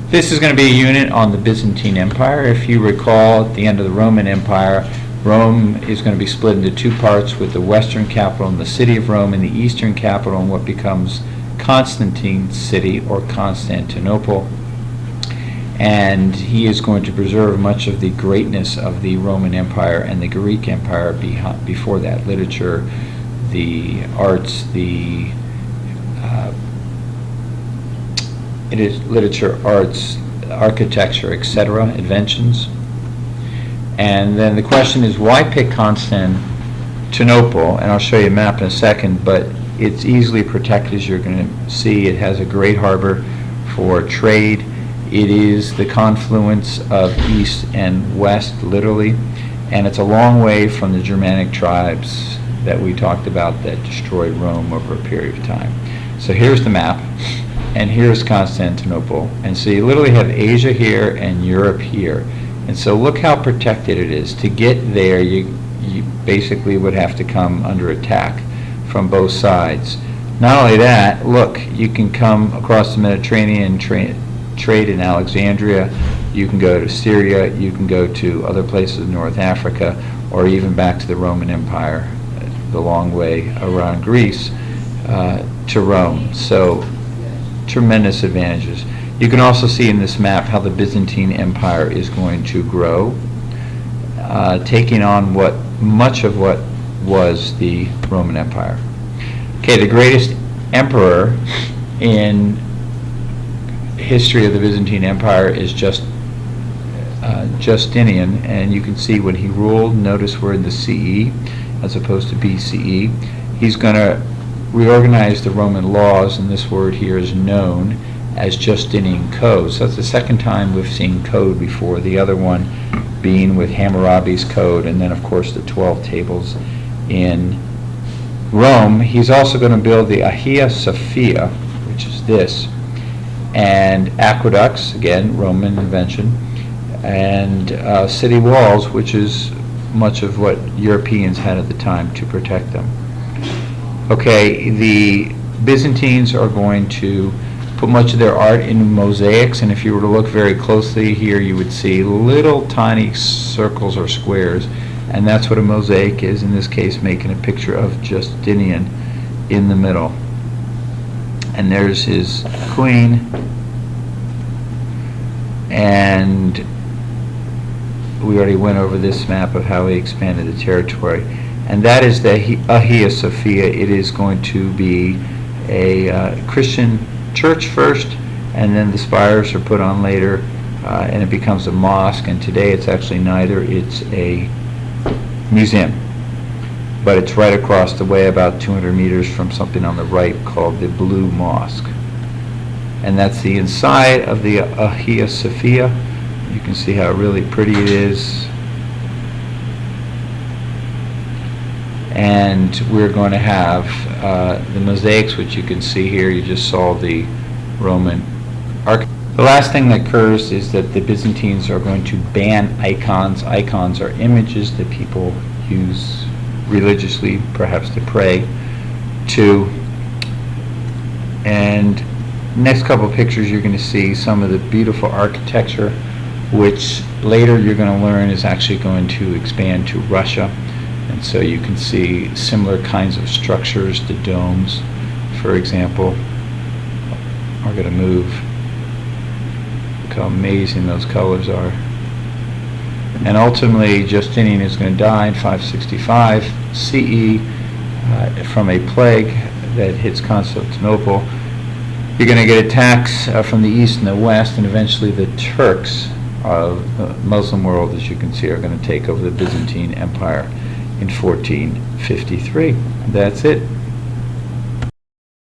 This is going to be a unit on the Byzantine Empire. If you recall, at the end of the Roman Empire, Rome is going to be split into two parts, with the western capital and the city of Rome, and the eastern capital and what becomes Constantine's city, or Constantinople. And he is going to preserve much of the greatness of the Roman Empire and the Greek Empire before that. Literature, the arts, the literature, arts, architecture, etc., inventions. And then the question is, why pick Constantinople? And I'll show you a map in a second, but it's easily protected, as you're going to see. It has a great harbor for trade. It is the confluence of east and west, literally, and it's a long way from the Germanic tribes that we talked about that destroyed Rome over a period of time. So here's the map, and here's Constantinople. And so you literally have Asia here and Europe here. And so look how protected it is. To get there, you basically would have to come under attack from both sides. Not only that, look, you can come across the Mediterranean, trade in Alexandria, you can go to Syria, you can go to other places in North Africa, or even back to the Roman Empire, the long way around Greece to Rome. So tremendous advantages. You can also see in this map how the Byzantine Empire is going to grow, taking on much of what was the Roman Empire. Okay, the greatest emperor in history of the Byzantine Empire is Justinian, and you can see when he ruled, notice we're in the CE as opposed to BCE. He's going to reorganize the Roman laws, and this word here is known as Justinian Code. So that's the second time we've seen code before, the other one being with Hammurabi's Code, and then of course the 12 tables in Rome. He's also going to build the Hagia Sophia, which is this, and aqueducts, again, Roman invention, and city walls, which is much of what Europeans had at the time to protect them. Okay, the Byzantines are going to put much of their art in mosaics, and if you were to look very closely here, you would see little tiny circles or squares, and that's what a mosaic is, in this case making a picture of Justinian in the middle. And there's his queen, and we already went over this map of how he expanded the territory. And that is the Hagia Sophia. It is going to be a Christian church first, and then the spires are put on later, and it becomes a mosque. And today it's actually neither. It's a museum, but it's right across the way, about 200 meters from something on the right called the Blue Mosque. And that's the inside of the Hagia Sophia. You can see how really pretty it is. And we're going to have the mosaics, which you can see here. You just saw the Roman arch. The last thing that occurs is that the Byzantines are going to ban icons. Icons are images that people use religiously, perhaps to pray to. And next couple of pictures, you're going to see some of the beautiful architecture, which later you're going to learn is actually going to expand to Russia. And so you can see similar kinds of structures, the domes, for example, are going to move. Look how amazing those colors are. And ultimately, Justinian is going to die in 565 CE from a plague that hits Constantinople. You're going to get attacks from the east and the west, and eventually the Turks of the Muslim world, as you can see, are going to take over the Byzantine Empire in 1453. That's it.